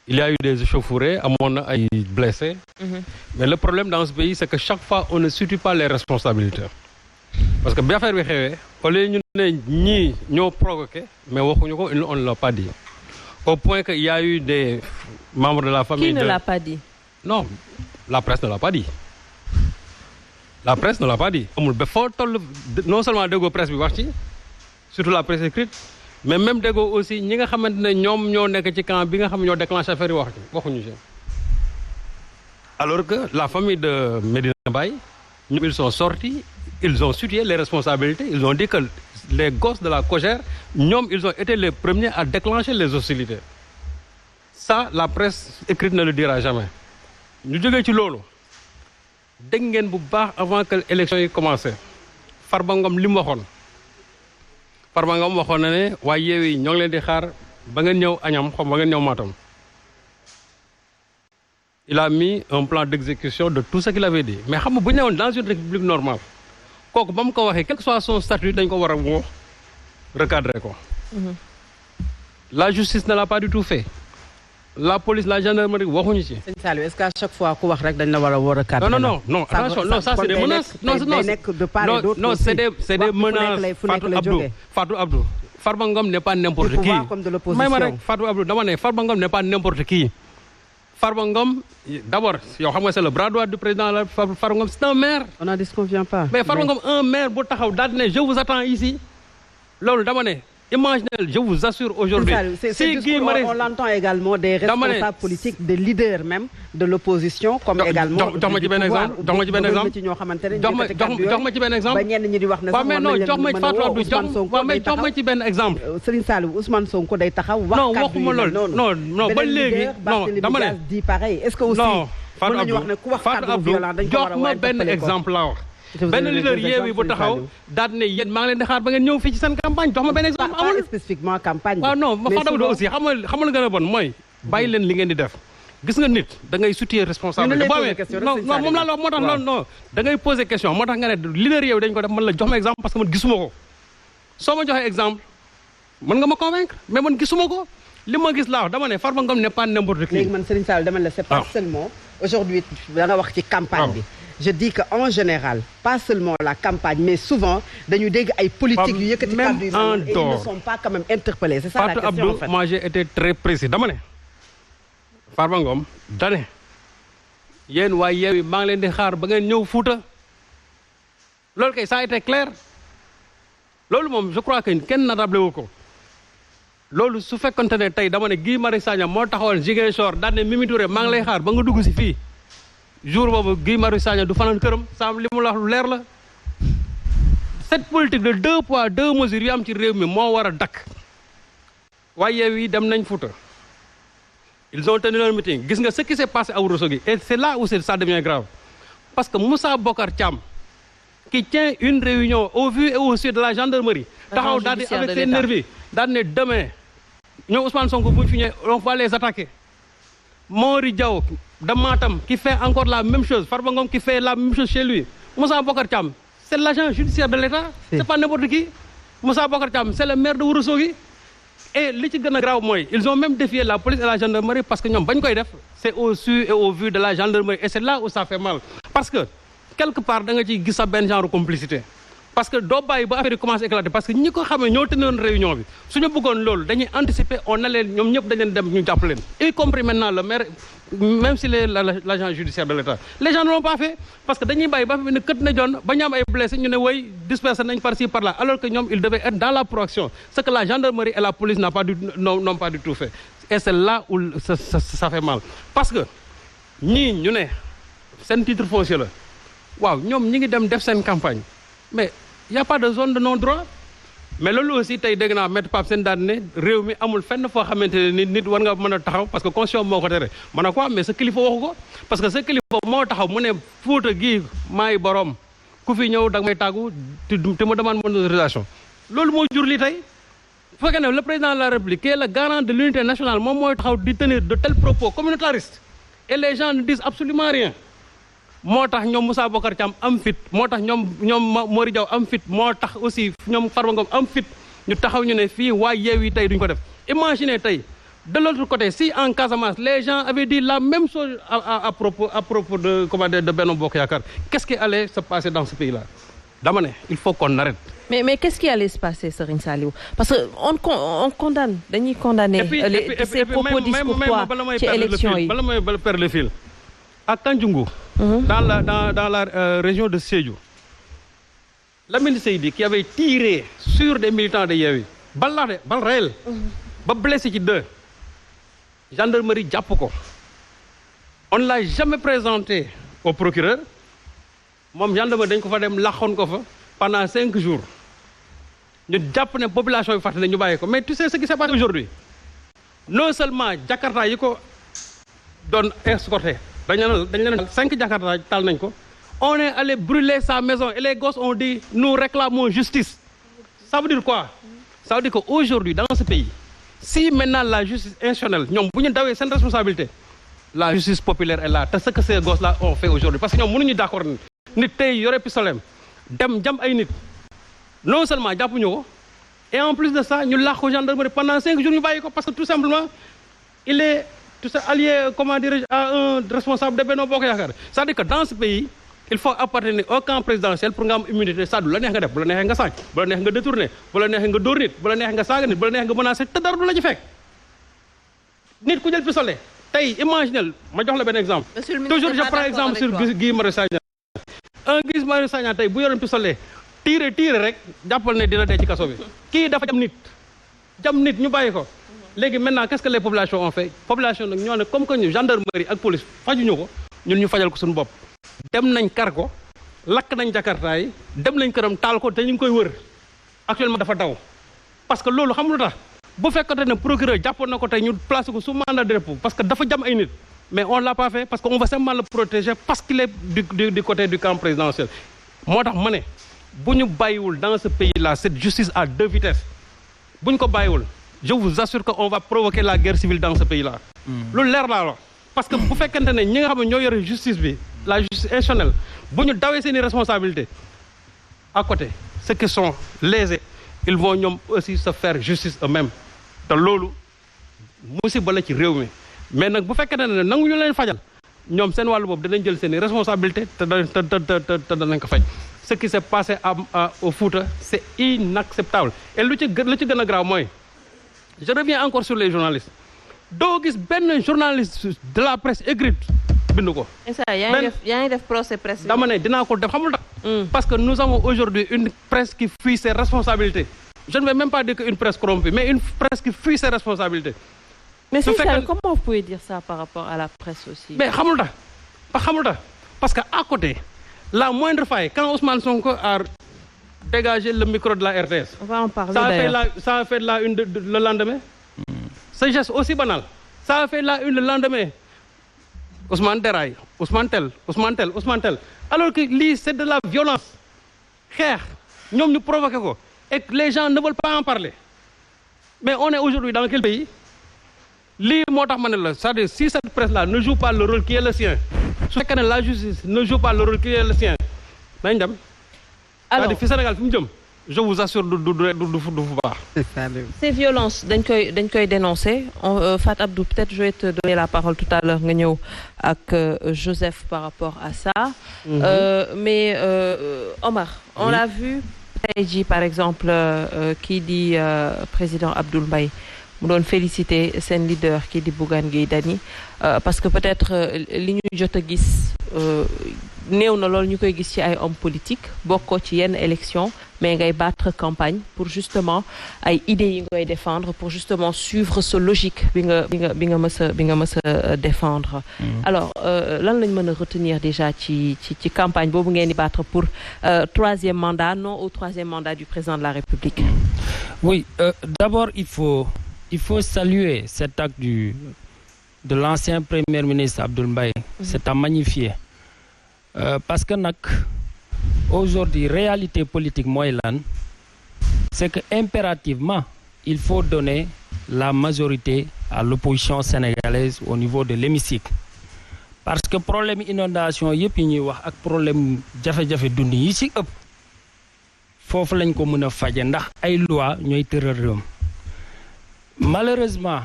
il y a eu des échauffourées, amoon na ay blessés. Mais le problème dans ce pays, c'est que chaque fois, on ne situe pas les responsabilités. Parce que bi affaire bi xewee, au lieu ñu ne ñii ñoo provoqué, mais waxuñu ko, on ne l'a pas dit. Au point qu'il y a eu des membres de la famille... Qui ne l'a pas dit? Non, la presse ne l'a pas dit. La presse ne l'a pas dit. Amul ba foo toll non seulement déggoo presse bi wax ci, surtout la presse écrite, mais même déggoo aussi ñi nga xamante ne ñoom ñoo nekk ci camp bi nga xam ne ñoo déclenché affaire yi waxuñu ci. Alors que la famille de Medina Baye, ils sont sortis, ils ont situé les responsabilités, ils ont dit que les gosses de la Cogère, ñoom ils ont été les premiers à déclencher les hostilités. Ça, la presse écrite ne le dira jamais. Ñu jógee ci loolu dégg ngeen bu baax avant que l'élection yi commencé Farba Ngom li mu waxoon Farba Ngom waxoon na ne waaye Yewwi ñoo ngi leen di xaar ba ngeen ñëw Agnam xam ba ngeen ñëw Matam. Il a mis un plan d'exécution de tout ce qu'il avait dit mais xam nga bu ñu newoon dans une république normale kooku ba mu ko waxee quel que soit son statut dañ ko war a woo recadrer ko. La justice ne l'a pas du tout fait. La police, la gendarmerie, waxuñu ci. Sëñ Saliou, est-ce qu'à chaque fois ku wax rek dañ la war a recadrer? Non, attention, non, ça c'est des menaces. Non, c'est des menaces. Fatou Abdou. Farba Ngom n'est pas n'importe qui. May ma rek Fatou Abdou dama ne Farba Ngom n'est pas n'importe qui. Farba Ngom, d'abord, yow xam nga c'est le bras droit du président la Farba Ngom, c'est un maire. On n'en disconvient pas. Mais Farba Ngom, un maire bu taxaw daal ne je vous attends ici. Loolu dama ne imaginez, je vous assure aujourd'hui. On l'entend également des responsables politiques, des leaders même de l'opposition, comme également. Jox ma ci benn exemple. Jox ma ci benn exemple. Jox ma ci benn exemple. Serigne Saliou, Ousmane Sonko day taxaw wax. Non waxuma loolu. Non ba léegi. Non dama ne. Dit pareil. Est-ce que aussi mën nañu wax ne ku wax cadre violent dañ ko war a jox ma benn exemple laa wax. benn leader Yewwi bu taxaw daal ne yéen maa ngi leen di xaar ba ngeen ñëw fii ci seen campagne jox ma benn exemple amul spécifiquement campagne waaw non ma Fatou Abdou aussi xam nga gën a bon mooy bàyyi leen li ngeen di def gis nga nit da ngay situer responsabilité non moom laa la wax moo tax non da ngay poser question moo tax nga ne leader Yewwi dañ ko def man la jox ma exemple parce que man gisuma ko soo ma joxee exemple mën nga ma convaincre mais man gisuma ko li ma gis laa wax dama ne Farba Ngom n'est pas n'importe qui. léegi man Serigne Sall dama la c'est pas seulement aujourd'hui da nga wax ci campagne bi. Je dis qu'en général, pas seulement la campagne, mais souvent, dañu dégg ay politique yu yëkkati kàddu yu et ils ne sont pas quand même interpellés. C'est ça la question Abdou, en fait. Moi j'ai été très précis. Dama ne Farba Ngom dane yéen waa Yewwi maa ngi leen di xaar ba ngeen ñëw Fuuta loolu kay ça a été clair loolu moom je crois que kenn natable wu ko loolu su fekkonte ne tey dama ne Guy Marius Sagna moo taxawoon Ziguinchor daan ne Mimi Touré maa ngi lay xaar ba nga dugg si fii jour boobu Guy Marius Sagna du fanaan këram sam li mu la wax lu leer la cette politique de 2 poids 2 mesures yu am ci réew mi moo war a dakk waaye Yewwi dem nañ Fouta ils ont tenu leur meeting gis nga ce qui s'est passé à Ourossogui et c'est là où ça devient grave parce que Moussa Bokar Thiam qui tient une réunion au vu et au su de la gendarmerie taxaw daal di avec ses nervis daal ne demain ñoom Ousmane Sonko bu ñu fi ñëwee on va les attaquer Mori Diaw de Matam qui fait encore la même chose Farba Ngom qui fait la même chose chez lui Moussa Bokar Thiam c'est l'agent judiciaire de l'État c'est pas n'importe qui Moussa Bokar Thiam c'est le maire de Ourossogui et li ci gën a grave mooy ils ont même défié la police et la gendarmerie parce que ñoom bañ koy def c'est au su et au vu de la gendarmerie et c'est là où ça fait mal parce que quelque part da nga ciy gis sa benn genre complicité parce que doo bàyyi ba affaire yi commencé éclater parce que ñi ko xamee ñoo tënoon réunion bi suñu bëggoon loolu dañuy anticiper on allait ñoom ñëpp dañu leen dem ñu jàpp leen y compris maintenant le maire même si l'agent judiciaire de l'État les gens ne l'ont pas fait parce que dañuy bàyyi ba fi ne kët na jon ba ñu am ay blessés ñu ne way dispersé nañ par ci par là alors que ñoom ils devaient être dans la proaction ce que la gendarmerie et la police n'ont pas du tout fait et c'est là où ça fait mal parce que ñii ñu ne seen titre foncier la waaw ñoom ñi ngi dem def seen campagne mais y a pas de zone de non-droit mais loolu aussi tey dégg naa maître Pape Sène daan ne réew mi amul fenn foo xamante ne nit war nga mën a taxaw parce que constitution moo ko tere mën a quoi mais sa kilifa waxu ko parce que sa kilifa moo taxaw mu ne Fuuta gii maay borom ku fi ñëw da nga may tàggu te ma demande mon autorisation loolu moo jur lii tey bu fekkee ne le président de la République qui est le garant de l'unité nationale moom mooy taxaw di tenir de tels propos communautaristes et les gens ne disent absolument rien moo tax ñoom Moussa Bokar Thiam am fit moo tax ñoom Mori Diaw am fit moo tax aussi ñoom Farba Ngom am fit ñu taxaw ñu ne fii waa Yewwi tey duñ ko def imaginez tey De l'autre côté, si en Casamance, les gens avaient dit la même chose à propos de, de Benno Bokk Yakaar, qu'est-ce qui allait se passer dans ce pays-là? Damane, il faut qu'on arrête. Mais qu'est-ce qui allait se passer, Serigne Saliou? Parce qu'on condamne, dañuy condamner ces propos discourtois ci élection yi. Bala may perdre le fil. À Kandjoungu, dans la région de Sédhiou, Lamine Seydi qui avait tiré sur des militants de Yewwi, balle réelle, ba blessé ci 2. Gendarmerie jàpp ko. On ne l'a jamais présenté au procureur. Moom gendarmerie dañ ko fa dem laxoon ko fa pendant 5 jours. Ñu jàpp ne population bi fàtte ne ñu bàyyi ko. Mais tu sais ce qui s'est passé aujourd'hui? Non seulement Jakarta yi ko doon escorté, dañ leen 5 Jakarta taal nañ ko. On est allé brûler sa maison et les gosses ont dit nous réclamons justice. Ça veut dire quoi? Ça veut dire qu'aujourd'hui dans ce pays, si maintenant la justice institutionnelle, ñoom bu ñu dawee seen responsabilité, la justice populaire est là. Te ce que ces gosses-là ont fait aujourd'hui, parce que ñoom mënuñu d'accord nit tey yore pistolet dem jam ay nit, non seulement jàppuñu ko, et en plus de ça ñu laax ko gendarmerie pendant 5 jours ñu bàyyi ko parce que tout simplement il est allié, comment dirais-je, à un responsable de Benno Bokk Yakaar. C'est-à-dire que dans ce pays, il faut appartenir au camp présidentiel pour nga am immunité. Ça du la neex nga def, bu la neexee nga sàcc, bu la neexee nga détourné, bu la neexee nga dóor nit, bu la neexee nga saaga nit, bu la neexee nga menacé te dara du la ci fekk. Nit ku jël pistolet tey imaginel ma jox la benn exemple. Toujours je prends exemple sur Guy Marius Sagna. Un Guy Marius Sagna tey bu yoroon pistolet tiire rek jàppal ne dina dee ci kaso bi. Kii dafa jam nit ñu bàyyi ko. Léegi maintenant qu'est-ce que les populations ont fait? Population nag ñoo ne comme que ñu gendarmerie ak police fajuñu ko, ñun ñu fajal ko suñu bopp. Dem nañ kar ko, lakk nañ Jakarta yi, dem nañ këram taal ko te ñu ngi koy wër. Actuellement dafa daw. Parce que loolu xam lu tax bu fekkante ne procureur jàppoon na ko tey ñu placé ko sous mandat de dépôt parce que dafa jam ay nit. Mais on l'a pas fait parce qu'on veut simplement le protéger parce qu'il est du côté du camp présidentiel. Moo tax ma ne bu ñu bàyyiwul dans ce pays-là cette justice à 2 vitesses bu ñu ko bàyyiwul je vous assure qu'on va provoquer la guerre civile dans ce pays-là. Lu leer laa wax parce que bu fekkente ne ñi nga xam ne ñoo yore justice bi la justice institutionnelle bu ñu dawee seeni responsabilités à côté ceux qui sont lésés ils vont ñoom aussi se faire justice eux-mêmes te loolu musiba la ci réew mi. Mais nag bu fekkente ne nangu ñu leen fajal ñoom seen wàllu boobu danañ jël seeni responsabilité te danañ ko faj. Ce qui s'est passé au Fouta c'est inacceptable et lu ci gën a grave mooy je reviens encore sur les journalistes doo gis benn journaliste de la presse écrite bind ko. yaa ngi def procès presse. dama ne dinaa ko def xamul tax. Parce que nous avons aujourd'hui une presse qui fuit ses responsabilités. Je ne vais même pas dire qu'une presse corrompue mais une presse qui fuit ses responsabilités. Mais c'est ça, comment vous pouvez dire ça par rapport à la presse aussi? Mais xamul tax parce que à côté la moindre faille quand Ousmane Sonko a dégagé le micro de la RTS. On va en parler d'ailleurs. Ça a fait la une le lendemain. Ce geste aussi banal ça a fait la une le lendemain. Ousmane déraille, Ousmane tel alors que lii c'est de la violence xeex ñoom ñu provoqué ko et les gens ne veulent pas en parler mais on est aujourd'hui dans quel pays? Lii moo tax ma ne la c'est-à-dire si cette presse-là ne joue pas le rôle qui est le sien su fekkee ne la justice ne joue pas le rôle qui est le sien nañ dem. Alors c'est-à-dire fi Sénégal fi mu jëm je vous assure du baax. Ces violences dañ koy dénoncer Fat Abdou peut-être je vais te donner la parole tout à l'heure nga ñëw ak Joseph par rapport à ça. Mais Omar on l'a vu tey jii par exemple kii di président Abdoul Mbaye mu doon féliciter seen leader kii di Bougane Gueye Dany parce que peut-être li ñu jot a gis néew na loolu ñu koy gis ci ay hommes politiques bokkoo ci yenn élection mais ngay battre campagne pour justement ay idées yi ngay défendre pour justement suivre ce logique bi nga mës a défendre. Alors lan lañ mën a retenir déjà ci campagne boobu ngeen di battre pour troisième mandat non au troisième mandat du président de la République. Oui, d'abord il faut saluer cet acte de l'ancien premier ministre Abdoul Mbaye. C'est à magnifier. Parce que nag aujourd'hui réalité politique mooy lan c'est que impérativement il faut donner la majorité à l'opposition sénégalaise au niveau de l'hémicycle parce que problème inondation yëpp yi ñuy wax ak problème jafe-jafe dund yi ci ëpp foofu lañ ko mën a faje ndax ay loi ñooy tëral réew malheureusement